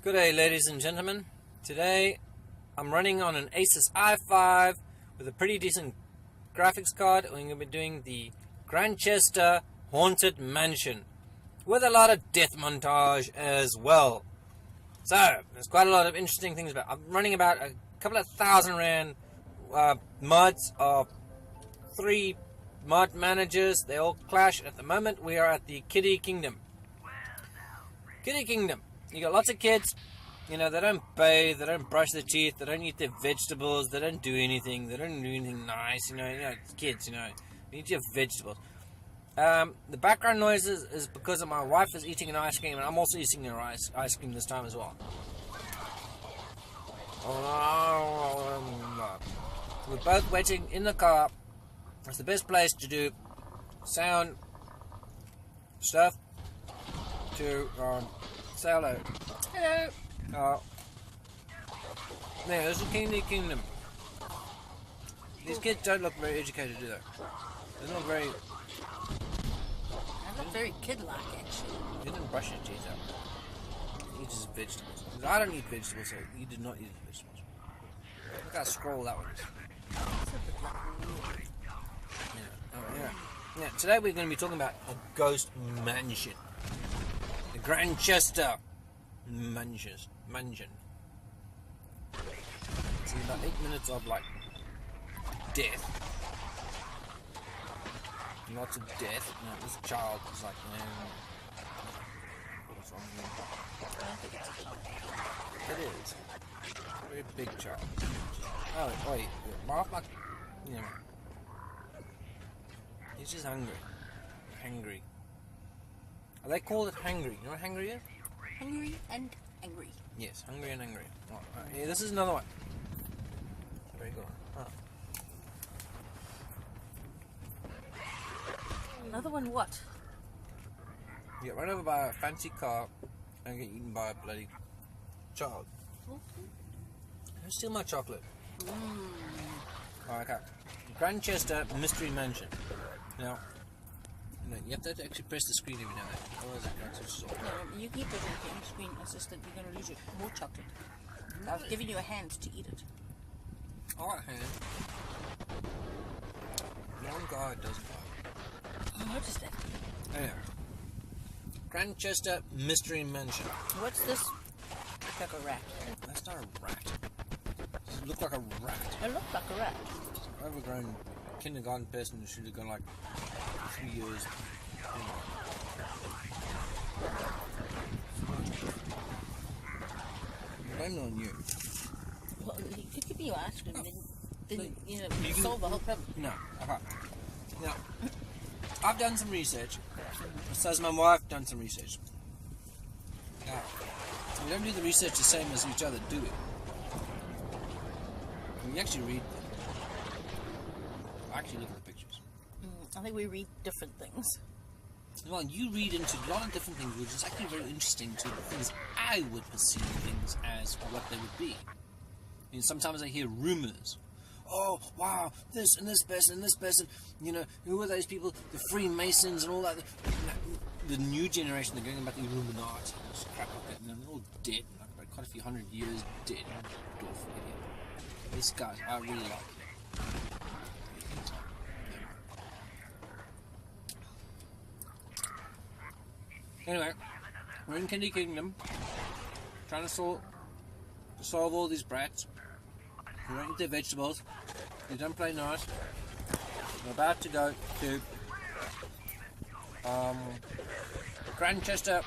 Good day, ladies and gentlemen. Today I'm running on an Asus i5 with a pretty decent graphics card. We're going to be doing the Granchester Haunted Mansion with a lot of death montage as well. So there's quite a lot of interesting things about. I'm running about a couple of thousand rand mods of 3 mod managers. They all clash. At the moment we are at the Kitty Kingdom. Kitty Kingdom. You got lots of kids, you know, they don't bathe, they don't brush their teeth, they don't eat their vegetables, they don't do anything nice, you know, it's kids, you know, you eat your vegetables. The background noise is because of my wife is eating an ice cream, and I'm also eating her ice cream this time as well. We're both waiting in the car. It's the best place to do sound stuff to say hello. Hello. Yeah, this is Kitty Kingdom. These kids don't look very educated, do they? They're not very... They look very kid-like, actually. You didn't brush your teeth out. You eat just vegetables. I don't eat vegetables, so you did not eat vegetables. Look how scroll that one is. Yeah. Today we're going to be talking about a ghost mansion. The Granchester Mansion. It's about 8 minutes of like death. Lots of death. You know, this child is like, what's wrong with him? It is. A very big child. Oh, wait. You know. He's just hungry. Hangry. They call it hangry. You know what hangry is? Hungry and angry. Yes, hungry and angry. Right. Yeah, this is another one. Very good one. Another one what? You get run over by a fancy car and get eaten by a bloody child. Don't steal my chocolate. Okay. Granchester Mystery Mansion. Now, you have to actually press the screen every now and then. Otherwise it can't switch off. No, you keep it on the screen, assistant. You're going to lose more chocolate. Really? I've given you a hand to eat it. Alright, hand. One guy doesn't buy. I noticed that. Anyway. Granchester Mystery Mansion. What's this? Looks like a rat. That's not a rat. Does it look like a rat? It looks like a rat. It's an overgrown kindergarten person who should have gone like 3 years. I'm on you. Well, you could give me your ice cream, then you know, solve the whole problem. No, okay. Now, I've done some research. So has my wife done some research. Now, we don't do the research the same as each other, do we? We actually read them. Actually look at the pictures. I think we read different things. Well, you read into a lot of different things, which is actually very interesting to the things I would perceive things as what they would be. And sometimes I hear rumors. Oh, wow, this and this person, you know, who are those people? The Freemasons and all that. The new generation, they're going about the Illuminati. Crap like that. And they're all dead, like about quite a few hundred years dead. Dwarf idiot. This guy, I really like him. Anyway, we're in Kitty Kingdom, trying to solve all these brats who don't eat their vegetables, they don't play nice. We're about to go to Granchester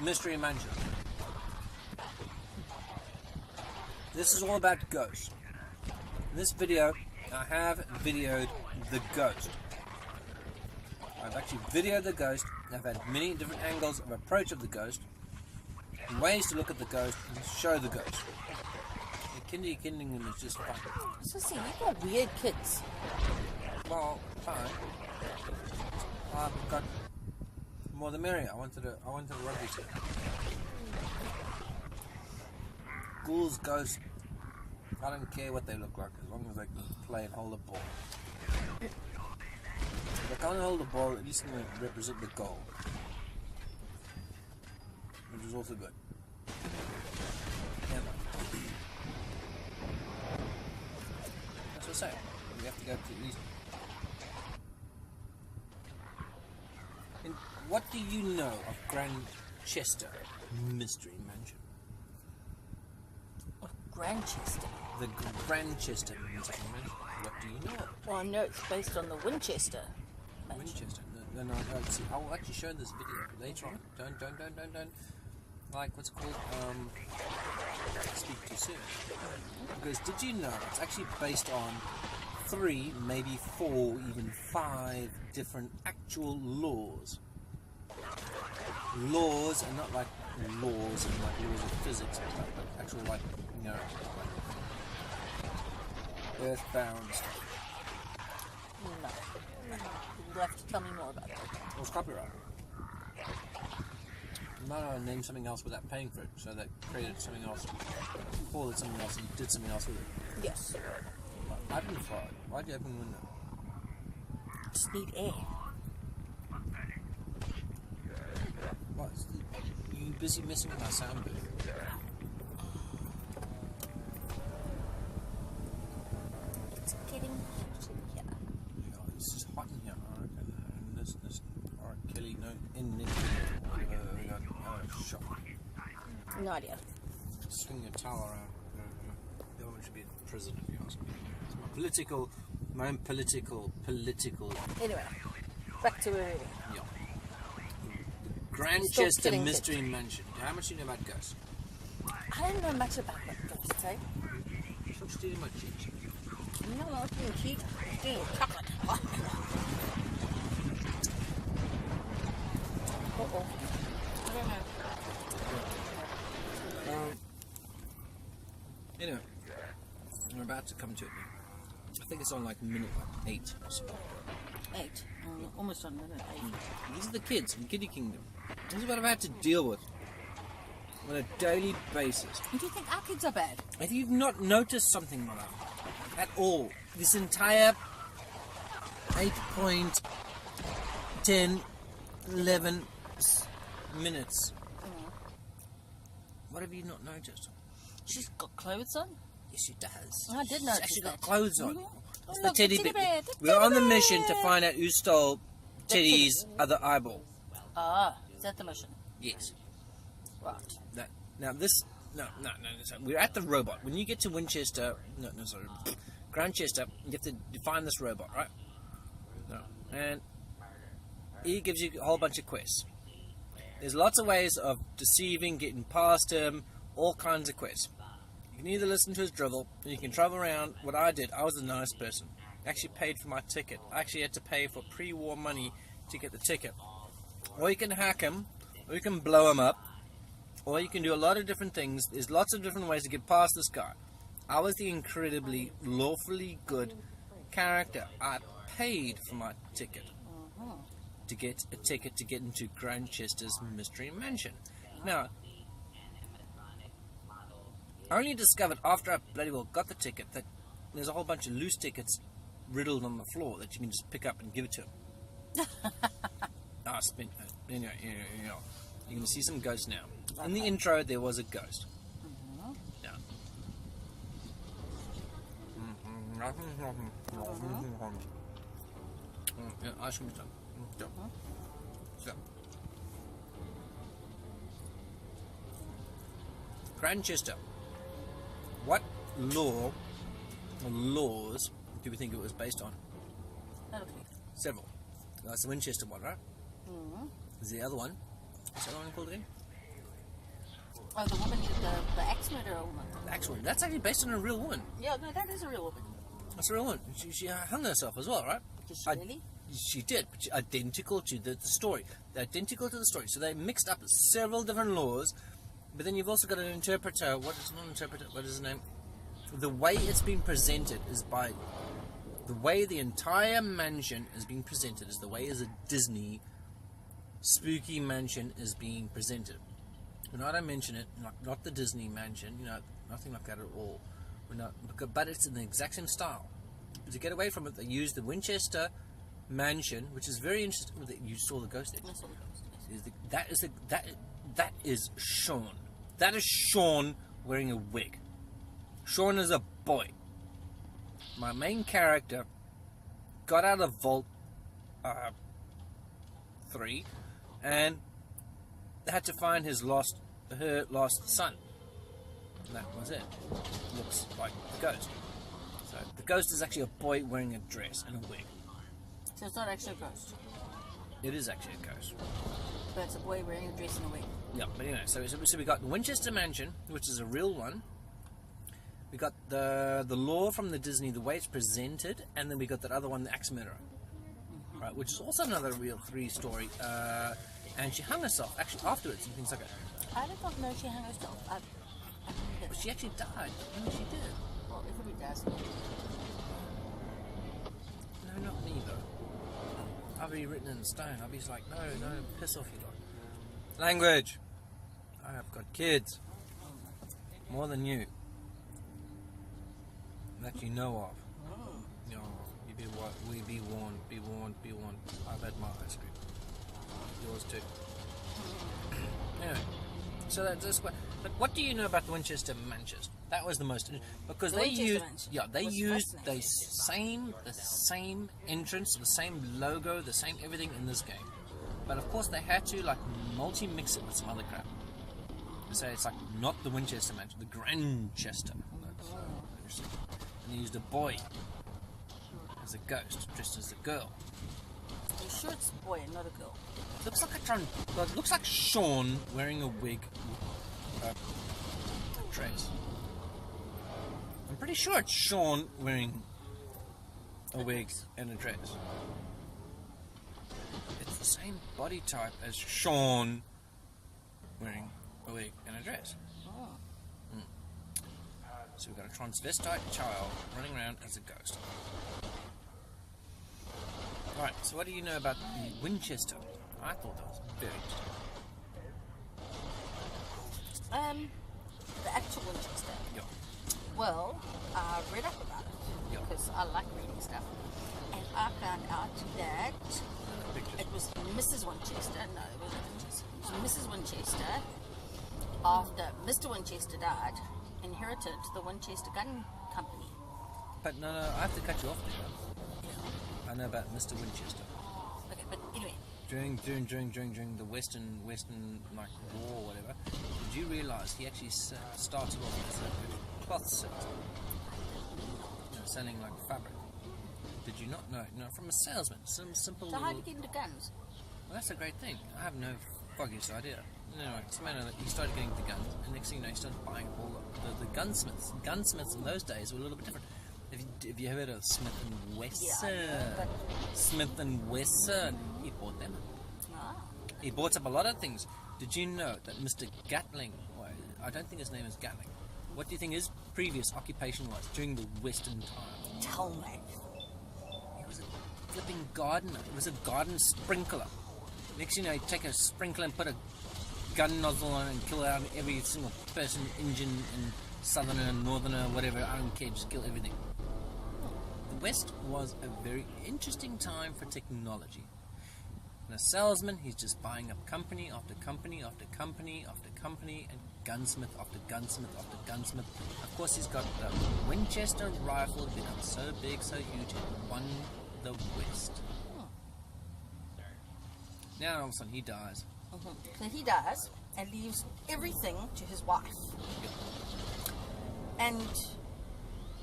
Mystery Mansion. This is all about ghosts. In this video, I have videoed the ghost. I've actually videoed the ghost. I've had many different angles of approach of the ghost, and ways to look at the ghost and show the ghost. The Kitty Kingdom is just fun. So see, you've got weird kids. Well, fine. I've got more the merrier. I wanted a rugby team. Ghouls, ghosts. I don't care what they look like as long as they can play and hold the ball. If I can't hold the ball, at least I'm going to represent the goal. Which is also good. say. We have to go to least. And what do you know of Granchester Mystery Mansion? Oh, Granchester. The Granchester Mystery Mansion. What do you know? Well, I know it's based on the Winchester. Winchester. No, see, I'll actually show this video later on. Don't. Like, what's it called? Speak too soon. Because did you know it's actually based on 3, maybe 4, even 5 different actual laws. Laws, and not like laws and like laws of physics and stuff, but actual like, you know, like earthbound stuff. No. You'll have to tell me more about it. It was copyright. You might have named something else without paying for it, so they created something else, called it something else, and did something else with it. Yes. I didn't fly it. Why'd you open the window? Just need air. What? You busy messing with my sound booth? It's getting hot in here. Yeah, this is hot in here. Alright, and this. Alright, Kelly, no, in next we got shot. No idea. Swing your towel around. The other one should be in prison, if you ask me. It's my own political. Anyway, back to where we were. Yeah. The Granchester Mystery Mansion. How much do you know about ghosts? I don't know much about that ghost, eh? Stop stealing my cheeks. No, I'm not doing cheese. I'm doing chocolate. Uh-oh. I don't know. Anyway, we're about to come to it now. I think it's on like minute 8 or so. 8. Almost on minute 8. These are the kids in Kiddie Kingdom. This is what I've had to deal with on a daily basis. Do you think our kids are bad? If you've not noticed something, Mother, at all, this entire 8.10, 11 minutes, what have you not noticed? She's got clothes on? Yes, she does. I did notice She's actually that. got clothes on. Oh, It's look, the teddy the teddy bear. bear, the We're on the teddy mission to bear. find out who stole Teddy's other eyeball. Ah, is that the mission? Yes. Right. Now this. No. We're at the robot. When you get to Winchester, Granchester, you have to find this robot, right? No. And he gives you a whole bunch of quests. There's lots of ways of deceiving, getting past him, all kinds of quests. You can either listen to his drivel, and you can travel around. What I did, I was a nice person. I actually paid for my ticket. I actually had to pay for pre-war money to get the ticket. Or you can hack him, or you can blow him up, or you can do a lot of different things. There's lots of different ways to get past this guy. I was the incredibly, lawfully good character. I paid for my ticket to get a ticket to get into Granchester's Mystery Mansion. Now, I only discovered after I bloody well got the ticket that there's a whole bunch of loose tickets riddled on the floor that you can just pick up and give it to him. Anyway, you're going to see some ghosts now. In the intro, there was a ghost. Yeah. Yeah, ice cream time. So. Granchester. What law or laws do we think it was based on? Several. That's the Winchester one, right? There's the other one. What's the other one called again? Oh, the woman, the axe murderer woman. The axe woman. That's actually based on a real woman. Yeah, no, that is a real woman. That's a real woman. She hung herself as well, right? Did she really? She did, but identical to the story. They're identical to the story. So they mixed up several different laws, but then you've also got an interpreter. What is not an interpreter? What is his name? The way it's been presented is by the way the entire mansion is being presented is the way as a Disney spooky mansion is being presented. When I don't mention it, not the Disney mansion, nothing like that at all. But it's in the exact same style. But to get away from it, they used the Winchester mansion, which is very interesting. You saw the ghost there. I saw the ghost. That is Sean. That is Sean wearing a wig. Sean is a boy. my main character got out of Vault 3 and had to find her lost son. And that was it. Looks like the ghost. So the ghost is actually a boy wearing a dress and a wig. So it's not actually a ghost. It is actually a ghost. But it's a boy wearing a dress and a wig. Yeah, but anyway, so we got the Winchester Mansion, which is a real one. We got the law from the Disney, the way it's presented, and then we got that other one, the Axe Murderer, right, which is also another real 3 story. And she hung herself actually afterwards and things like that. I did not know she hung herself. But she actually died. No, she did. Well, everybody does. No, not me though. I'll be written in stone. I'll be like, no, piss off, you lot. Language. I have got kids. More than you. That you know of. You know, we be warned, be warned, be warned. I've had my ice cream. Yours too. Anyway, so that's what. But what do you know about the Winchester Mansion? That was the most, because The they Winchester used, Mansion yeah, they was used the fascinating. same entrance, the same logo, the same everything in this game. But of course, they had to like multi-mix it with some other crap. So it's like not the Winchester Mansion, the Granchester. And they used a boy as a ghost, dressed as a girl. I'm sure it's a boy and not a girl. Looks like it looks like Sean wearing a wig, a dress. I'm pretty sure it's Sean wearing a wig and a dress. It's the same body type as Sean wearing a wig and a dress. Oh. So we've got a transvestite child running around as a ghost. Alright, so what do you know about the Winchester? I thought that was very interesting. The actual Winchester. Yeah. Well, I read up about it Yeah. because I like reading stuff, and I found out that it was Mrs. Winchester. No, it wasn't Winchester. It was Mrs. Winchester. After Mr. Winchester died, inherited the Winchester Gun Company. But no, I have to cut you off there. I know about Mr. Winchester. Okay, but anyway. During the Western like war or whatever, did you realise he actually started off as a cloth salesman, selling like fabric? Did you not know? No, from a salesman, some simple. So how little... did you get into guns? Well, that's a great thing. I have no foggiest idea. Anyway, it's a matter that he started getting the guns, and next thing you know, he started buying all the gunsmiths. Gunsmiths in those days were a little bit different. Have you heard of Smith and Wesson? Yeah, Smith and Wesson. He bought them. Ah. He bought up a lot of things. Did you know that Mr. Gatling, well, I don't think his name is Gatling. What do you think his previous occupation was during the Western time? Tell me. He was a flipping gardener. It was a garden sprinkler. Next thing you know, he'd take a sprinkler and put a gun nozzle on it and kill out every single person, Indian and Southerner, Northerner, whatever. I don't care, just kill everything. The West was a very interesting time for technology. And a salesman, he's just buying up company after company after company after company, and gunsmith after gunsmith after gunsmith. Of course, he's got the Winchester rifle, become so big, so huge, it won the West. Now all of a sudden he dies. So he dies and leaves everything to his wife. Yep. And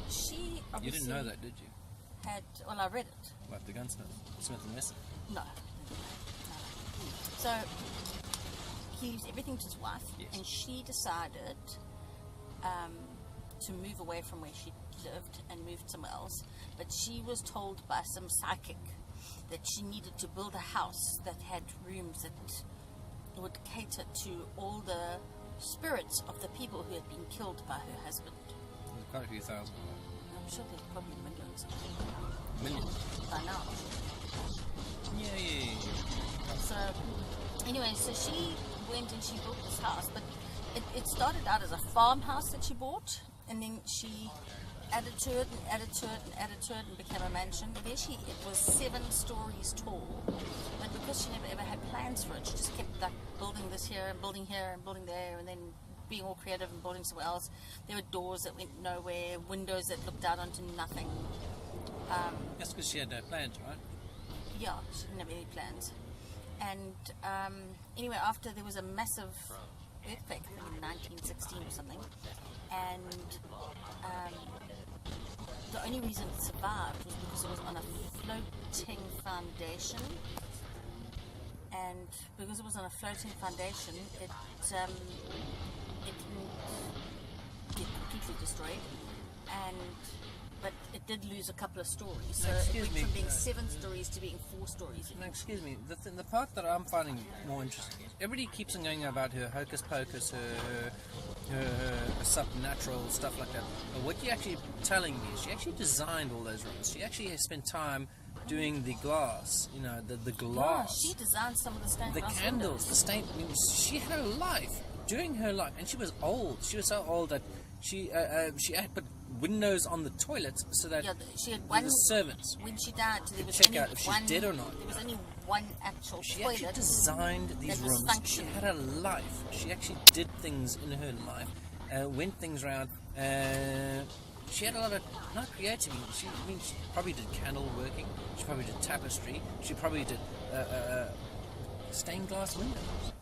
she obviously You didn't know that, did you? had, well, I read it. Like the gunsmith, Smith and Wesson. No. So he leaves everything to his wife, Yes. and she decided to move away from where she lived and moved somewhere else. But she was told by some psychic that she needed to build a house that had rooms that would cater to all the spirits of the people who had been killed by her husband. There's quite a few thousand. I'm sure there's probably millions Millions. by now. Yay. So, anyway, so she went and she built this house, but it started out as a farmhouse that she bought, and then she added to it and added to it and added to it and became a mansion. Eventually, it was 7 stories tall, but because she never ever had plans for it, she just kept like building this here and building here and building there, and then being all creative and building somewhere else. There were doors that went nowhere, windows that looked out onto nothing. That's because she had no plans, right? Yeah, she didn't have any plans. And anyway, after there was a massive earthquake in 1916 or something, and the only reason it survived was because it was on a floating foundation. And because it was on a floating foundation, it didn't get completely destroyed. But it did lose a couple of stories. So it went from being 7 stories to being 4 stories. Now, excuse me, the part that I'm finding more interesting is everybody keeps on going about her hocus pocus, her supernatural stuff like that. But what you're actually telling me is she actually designed all those rooms. She actually has spent time doing the glass, the glass. Yeah, she designed some of the stained glass candles, windows. She had a life during her life, and she was old. She was so old that she had put windows on the toilets so that she had one, the servants when she died, there was check only out if she's one, dead or not. There was only one actual She toilet. actually designed these that was rooms. She functioning. had a life. She actually did things in her life, went things around. She had a lot of creativity. She probably did candle working. She probably did tapestry. She probably did stained glass windows.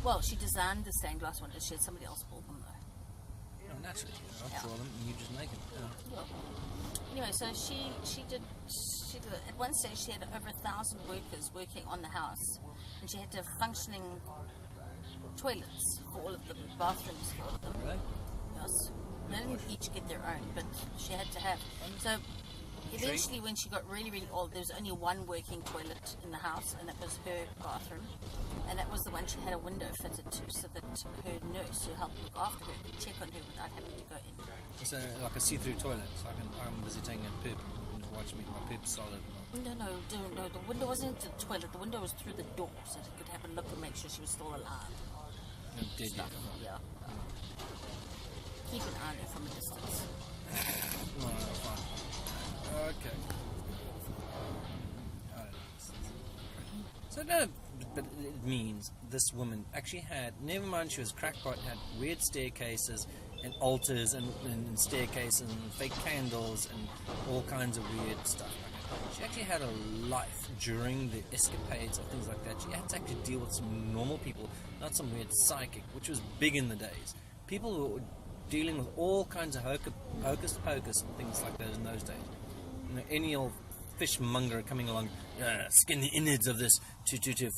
Well, she designed the stained glass windows. She had somebody else build them though. No, naturally, I'll draw them and you just make them. Yeah. Anyway, so she did at one stage she had over 1,000 workers working on the house, and she had to have functioning toilets for all of them, bathrooms for all of them. Really? Yes. They didn't each get their own, but she had to have. So eventually, when she got really, really old, there was only one working toilet in the house, and it was her bathroom. And that was the one she had a window fitted to, so that her nurse who helped look after her could check on her without having to go in. It's like a see-through toilet, so I'm busy taking a poop and just watch me, my poop solid. No, the window wasn't the toilet, the window was through the door, so they could have a look and make sure she was still alive. Dead yet. Yeah. Keep an eye on her from a distance. No, fine. Okay. So no, but it means this woman actually had, never mind she was crackpot, had weird staircases and altars and staircases and fake candles and all kinds of weird stuff. She actually had a life during the escapades of things like that. She had to actually deal with some normal people, not some weird psychic, which was big in the days. People who were dealing with all kinds of hocus pocus and things like that in those days. Any old fishmonger coming along, skin the innards of this 222